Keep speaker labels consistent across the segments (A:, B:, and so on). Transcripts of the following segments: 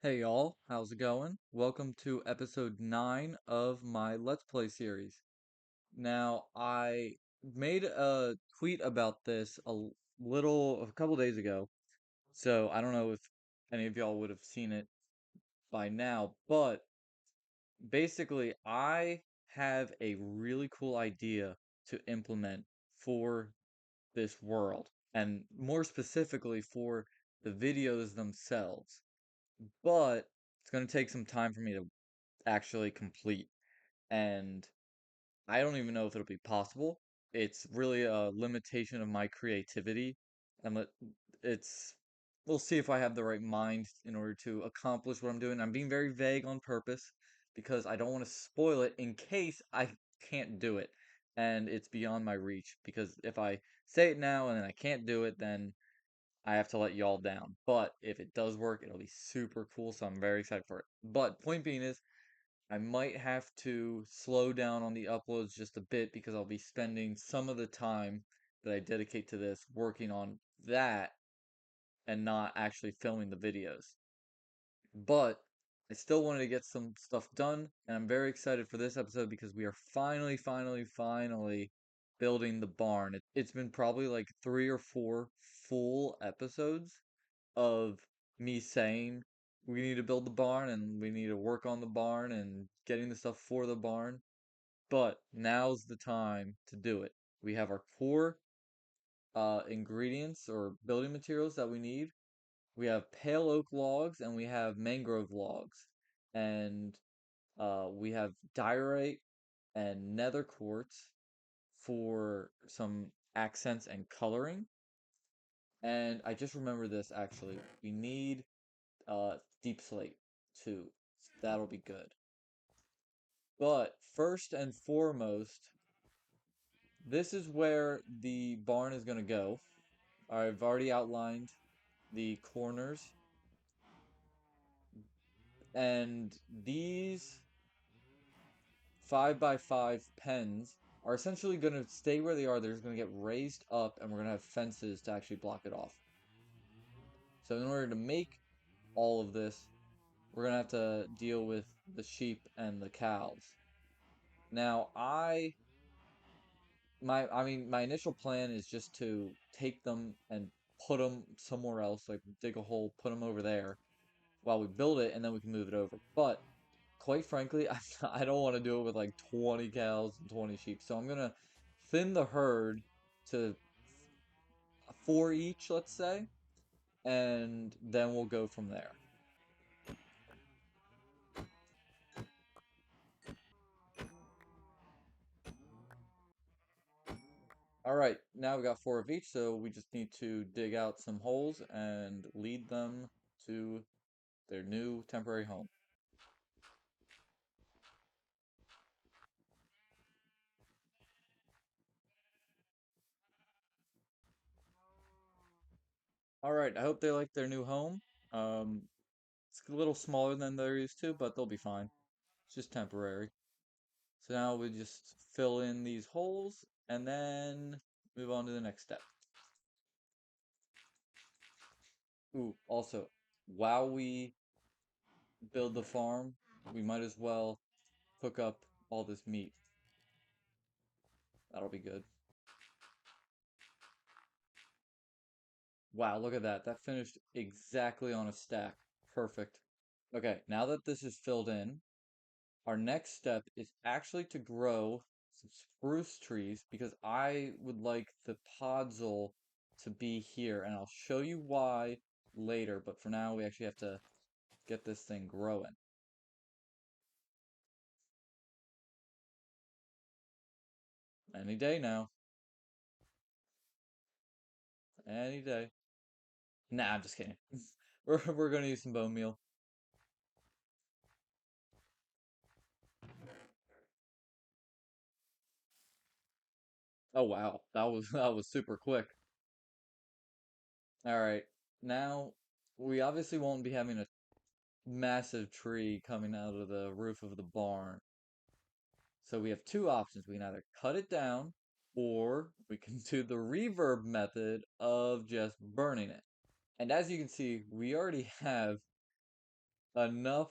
A: Hey y'all, how's it going? Welcome to episode 9 of my Let's Play series. Now, I made a tweet about this a couple days ago, so I don't know if any of y'all would have seen it by now, but basically, I have a really cool idea to implement for this world, and more specifically for the videos themselves. But it's going to take some time for me to actually complete. And I don't even know if it'll be possible. It's really a limitation of my creativity. And it's, we'll see if I have the right mind in order to accomplish what I'm doing. I'm being very vague on purpose because I don't want to spoil it in case I can't do it. And it's beyond my reach because if I say it now and then I can't do it, then I have to let y'all down. But if it does work, it'll be super cool. So I'm very excited for it. But point being is, I might have to slow down on the uploads just a bit because I'll be spending some of the time that I dedicate to this working on that and not actually filming the videos. But I still wanted to get some stuff done, and I'm very excited for this episode because we are finally building the barn. It's been probably like 3 or 4 full episodes of me saying we need to build the barn and we need to work on the barn and getting the stuff for the barn. But now's the time to do it. We have our core ingredients or building materials that we need. We have pale oak logs and we have mangrove logs. And we have diorite and nether quartz for some accents and coloring. And I just remember this actually. We need deep slate too. That'll be good. But first and foremost, this is where the barn is going to go. I've already outlined the corners, and these 5x5 pens are essentially going to stay where they are. They're just going to get raised up, and we're going to have fences to actually block it off. So in order to make all of this, we're going to have to deal with the sheep and the cows. Now, my initial plan is just to take them and put them somewhere else, like dig a hole, put them over there while we build it, and then we can move it over. But quite frankly, I don't want to do it with like 20 cows and 20 sheep. So I'm gonna thin the herd to 4 each, let's say, and then we'll go from there. All right, now we got 4 of each, so we just need to dig out some holes and lead them to their new temporary home. All right, I hope they like their new home. Um, it's a little smaller than they're used to, but they'll be fine. It's just temporary. So now we just fill in these holes and then move on to the next step. Ooh, also, while we build the farm, we might as well cook up all this meat. That'll be good. Wow, look at that. That finished exactly on a stack. Perfect. Okay, now that this is filled in, our next step is actually to grow some spruce trees because I would like the podzol to be here, and I'll show you why later, but for now we actually have to get this thing growing. Any day now. Any day. Nah, I'm just kidding. We're gonna use some bone meal. Oh wow, that was super quick. Alright, now we obviously won't be having a massive tree coming out of the roof of the barn. So we have two options. We can either cut it down or we can do the reverb method of just burning it. And as you can see, we already have enough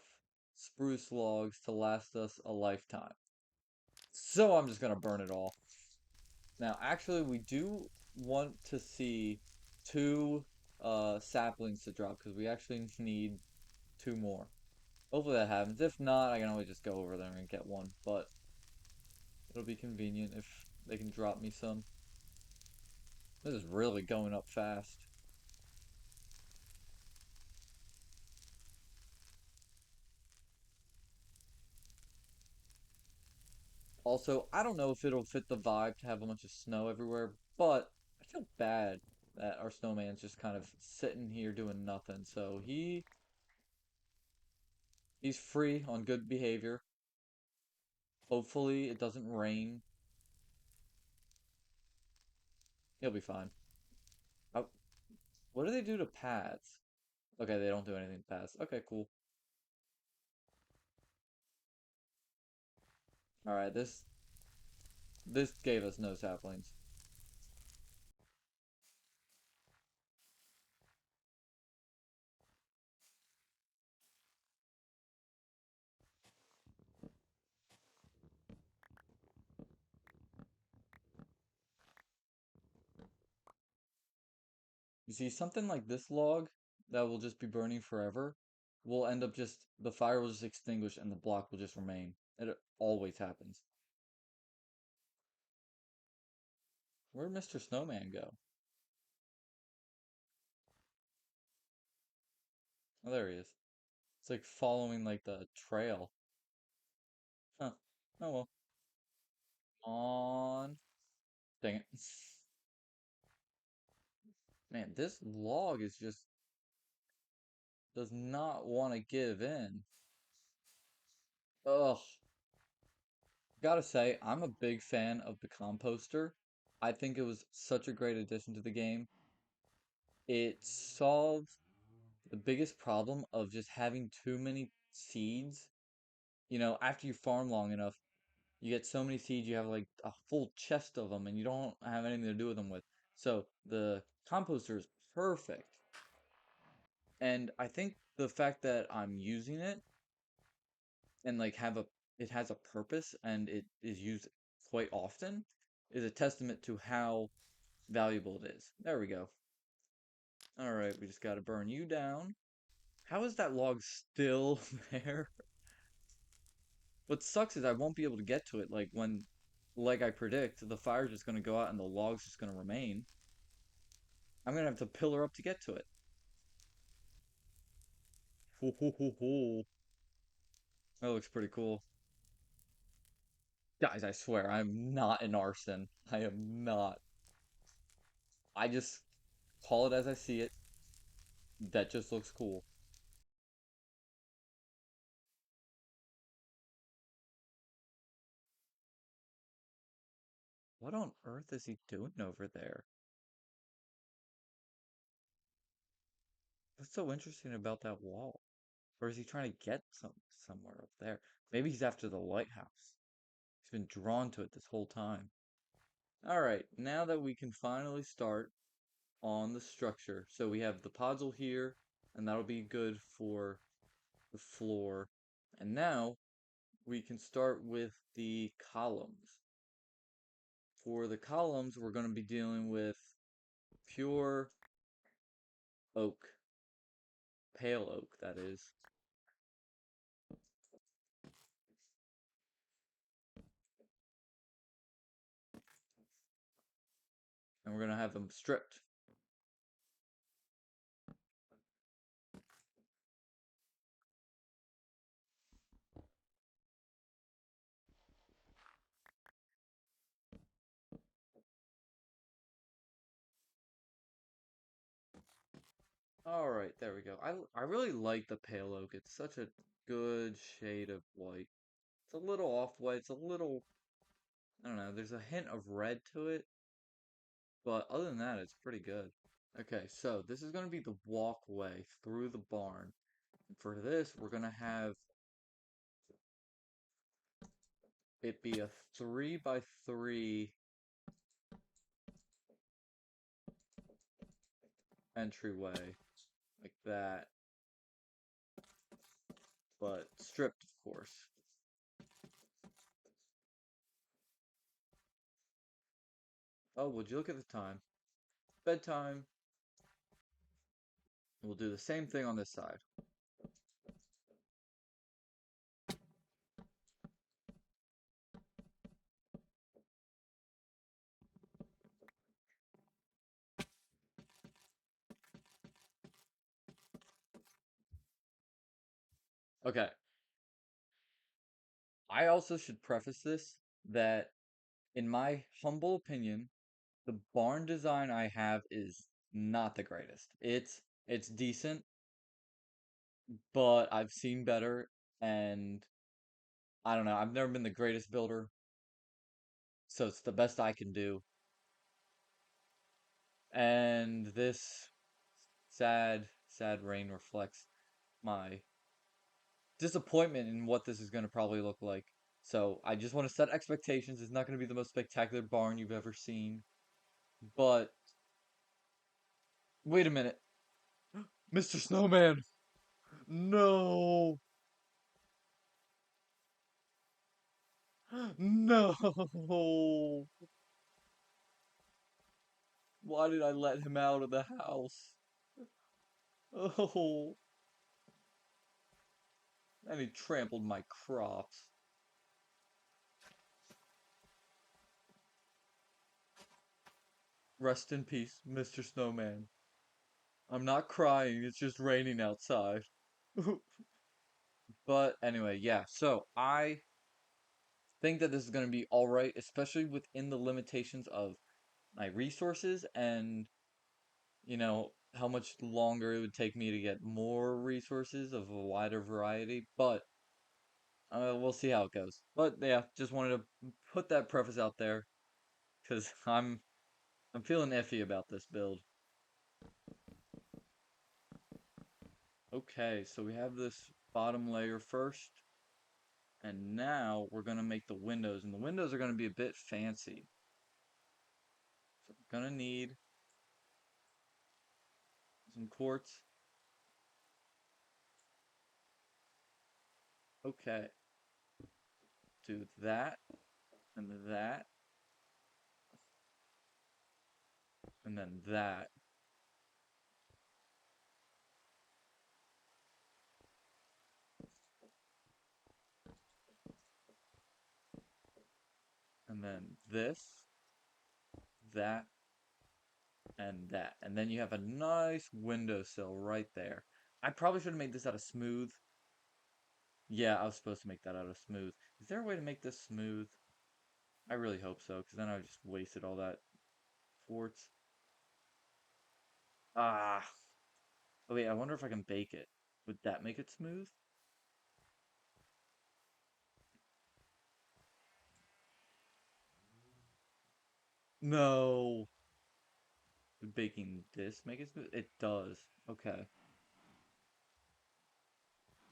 A: spruce logs to last us a lifetime. So I'm just gonna burn it all. Now, actually, we do want to see two saplings to drop because we actually need two more. Hopefully that happens. If not, I can always just go over there and get one, but it'll be convenient if they can drop me some. This is really going up fast. Also, I don't know if it'll fit the vibe to have a bunch of snow everywhere, but I feel bad that our snowman's just kind of sitting here doing nothing. So he's free on good behavior. Hopefully it doesn't rain. He'll be fine. Oh, what do they do to paths? Okay, they don't do anything to paths. Okay, cool. Alright, this gave us no saplings. You see, something like this log that will just be burning forever will end up just, the fire will just extinguish and the block will just remain. It always happens. Where'd Mr. Snowman go? Oh, there he is. It's like following like the trail. Huh. Oh well. On. Dang it. Man, this log is just does not want to give in. Ugh. Gotta say, I'm a big fan of the composter. I think it was such a great addition to the game. It solved the biggest problem of just having too many seeds. You know, after you farm long enough, you get so many seeds, you have like a full chest of them, and you don't have anything to do with them with. So the composter is perfect. And I think the fact that I'm using it and like have a it has a purpose and it is used quite often is a testament to how valuable it is. There we go. All right, we just got to burn you down. How is that log still there? What sucks is I won't be able to get to it like when like I predict, the fire's just going to go out and the log's just going to remain. I'm going to have to pillar up to get to it. Ho, ho, ho, ho. That looks pretty cool. Guys, I swear, I'm not an arson. I am not. I just call it as I see it. That just looks cool. What on earth is he doing over there? What's so interesting about that wall? Or is he trying to get somewhere up there? Maybe he's after the lighthouse. He's been drawn to it this whole time. Alright, now that we can finally start on the structure. So we have the podzol here, and that'll be good for the floor. And now we can start with the columns. For the columns, we're going to be dealing with pure oak. Pale oak, that is. And we're going to have them stripped. Alright, there we go. I really like the pale oak. It's such a good shade of white. It's a little off-white. It's a little, I don't know, there's a hint of red to it. But other than that, it's pretty good. Okay, so this is going to be the walkway through the barn. And for this, we're going to have it be a 3 by 3 entryway, like that. but stripped, of course. Oh, would you look at the time? Bedtime. We'll do the same thing on this side. Okay. I also should preface this that, in my humble opinion, the barn design I have is not the greatest. It's decent, but I've seen better, and I don't know. I've never been the greatest builder, so it's the best I can do. And this sad rain reflects my disappointment in what this is going to probably look like. So I just want to set expectations. It's not going to be the most spectacular barn you've ever seen. But wait a minute. Mr. Snowman! No! No! Why did I let him out of the house? Oh, and he trampled my crops. Rest in peace, Mr. Snowman. I'm not crying, it's just raining outside. But anyway, yeah, so I think that this is going to be all right, especially within the limitations of my resources and, how much longer it would take me to get more resources of a wider variety. But we'll see how it goes. But yeah, just wanted to put that preface out there because I'm feeling iffy about this build. Okay, so we have this bottom layer first, and now we're gonna make the windows, and the windows are gonna be a bit fancy. So we're gonna need some quartz. Okay, do that, and that, and then that, and then this, that, and that. And then you have a nice windowsill right there. I probably should have made this out of smooth. Yeah, I was supposed to make that out of smooth. Is there a way to make this smooth? I really hope so, because then I just wasted all that quartz. Ah. Oh, wait, I wonder if I can bake it. Would that make it smooth? No. Would baking this make it smooth? It does. Okay.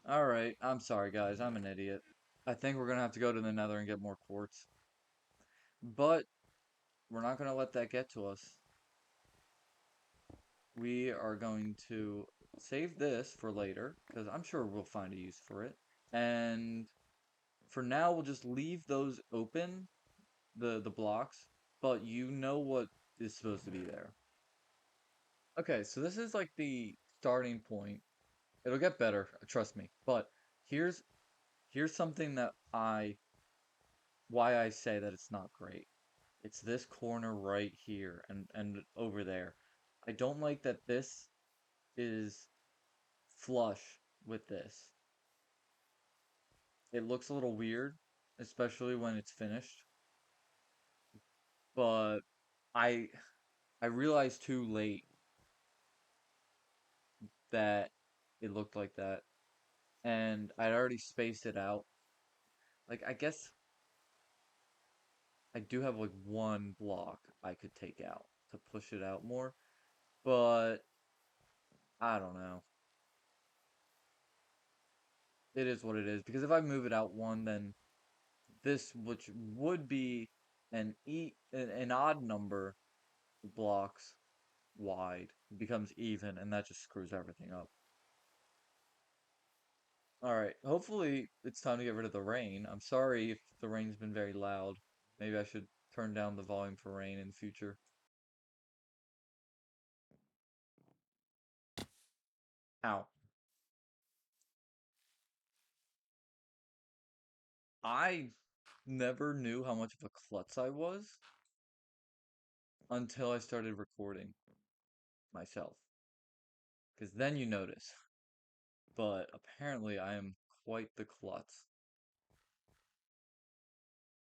A: Alright, I'm sorry, guys. I'm an idiot. I think we're gonna have to go to the nether and get more quartz. But we're not gonna let that get to us. We are going to save this for later, because I'm sure we'll find a use for it. And for now, we'll just leave those open, the blocks, but you know what is supposed to be there. Okay, so this is like the starting point. It'll get better, trust me. But here's here's something that why I say that it's not great. It's this corner right here and over there. I don't like that this is flush with this. It looks a little weird, especially when it's finished. But I I realized too late that it looked like that, and I'd already spaced it out. Like I guess I do have like one block I could take out to push it out more, but I don't know. It is what it is because if I move it out one, then this, which would be an odd number of blocks wide, becomes even, and that just screws everything up. Alright, hopefully it's time to get rid of the rain. I'm sorry if the rain's been very loud. Maybe I should turn down the volume for rain in the future. Ow. I never knew how much of a klutz I was until I started recording myself. Because then you notice. But apparently I am quite the klutz.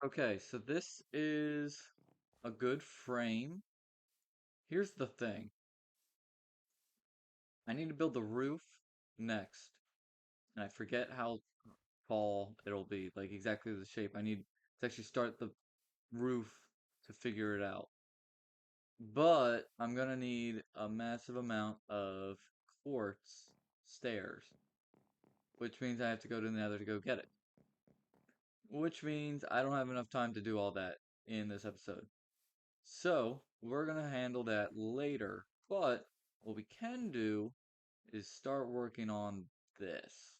A: Okay, so this is a good frame. Here's the thing. I need to build the roof next. And I forget how tall it'll be, like exactly the shape. I need to actually start the roof to figure it out. But I'm gonna need a massive amount of quartz stairs, which means I have to go to the nether to go get it. Which means I don't have enough time to do all that in this episode. So, we're gonna handle that later. But what we can do is start working on this.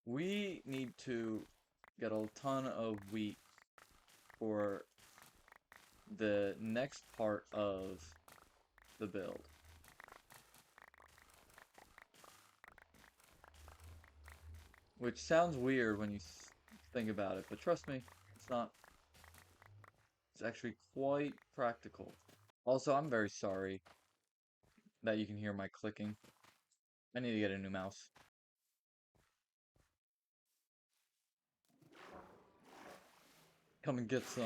A: We need to get a ton of wheat for the next part of the build. Which sounds weird when you think about it, but trust me, it's not. It's actually quite practical. Also, I'm very sorry that you can hear my clicking. I need to get a new mouse. Come and get some.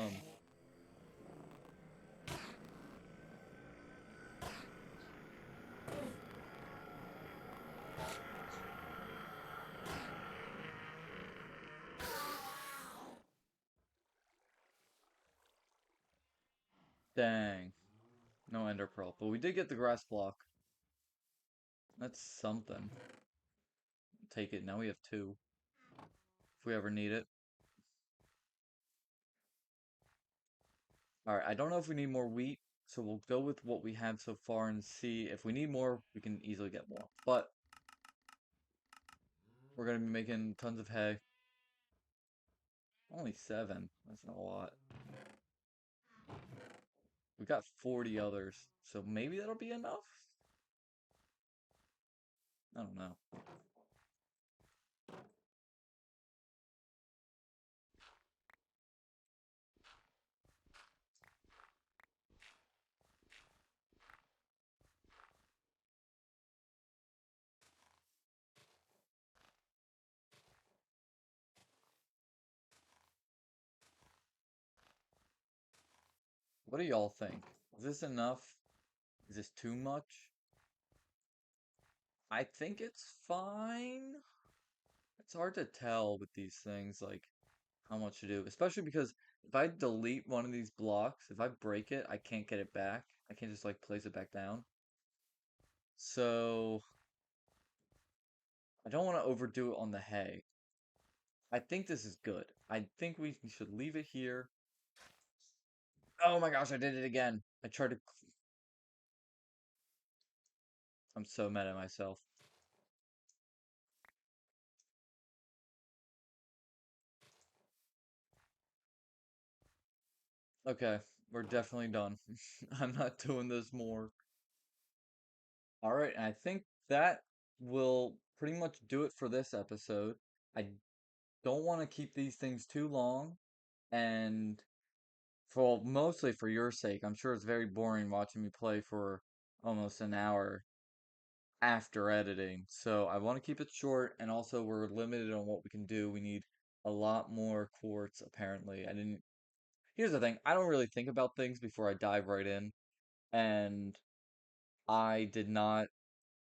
A: Dang. No ender pearl. But we did get the grass block. That's something. Take it. Now we have two. If we ever need it. Alright, I don't know if we need more wheat, so we'll go with what we have so far and see if we need more, we can easily get more. But we're gonna be making tons of hay. Only 7. That's not a lot. We got 40 others, so maybe that'll be enough? I don't know. What do y'all think? Is this enough? Is this too much? I think it's fine. It's hard to tell with these things, like, how much to do. Especially because if I delete one of these blocks, if I break it, I can't get it back. I can't just, like, place it back down. So, I don't want to overdo it on the hay. I think this is good. I think we should leave it here. Oh my gosh, I did it again. I tried to... I'm so mad at myself. Okay, we're definitely done. I'm not doing this more. Alright, and I think that will pretty much do it for this episode. I don't want to keep these things too long, and for mostly for your sake, I'm sure it's very boring watching me play for almost an hour after editing. So I want to keep it short, and also we're limited on what we can do. We need a lot more quartz, apparently. I didn't. Here's the thing, I don't really think about things before I dive right in, and I did not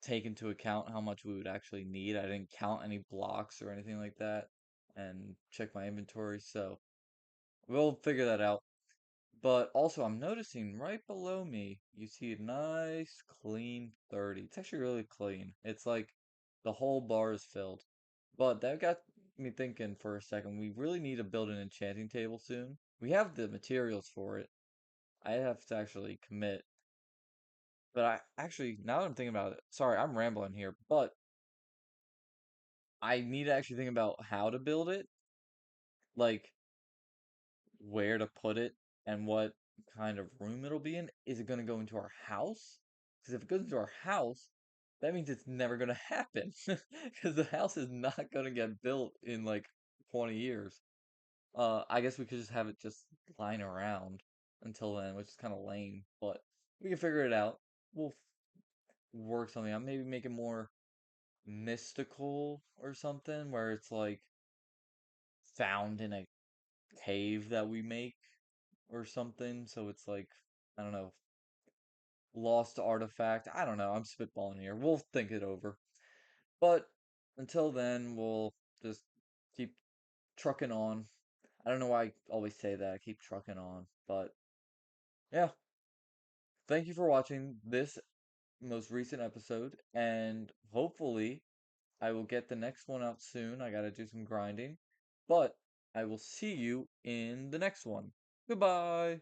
A: take into account how much we would actually need. I didn't count any blocks or anything like that and check my inventory, so we'll figure that out. But also, I'm noticing right below me, you see a nice clean 30. It's actually really clean. It's like the whole bar is filled. But that got me thinking for a second. We really need to build an enchanting table soon. We have the materials for it. I have to actually commit. But I actually, now that I'm thinking about it, sorry, I'm rambling here, but I need to actually think about how to build it, like where to put it and what kind of room it'll be in. Is it going to go into our house? Because if it goes into our house, that means it's never going to happen. Because the house is not going to get built in like 20 years. I guess we could just have it just lying around until then, which is kind of lame, but we can figure it out. We'll work something out. Maybe make it more mystical or something, where it's like found in a cave that we make or something. So it's like, I don't know, lost artifact. I don't know. I'm spitballing here. We'll think it over. But until then, we'll just keep trucking on. I don't know why I always say that. I keep trucking on. But yeah, thank you for watching this most recent episode. And hopefully, I will get the next one out soon. I gotta do some grinding. But I will see you in the next one. Goodbye.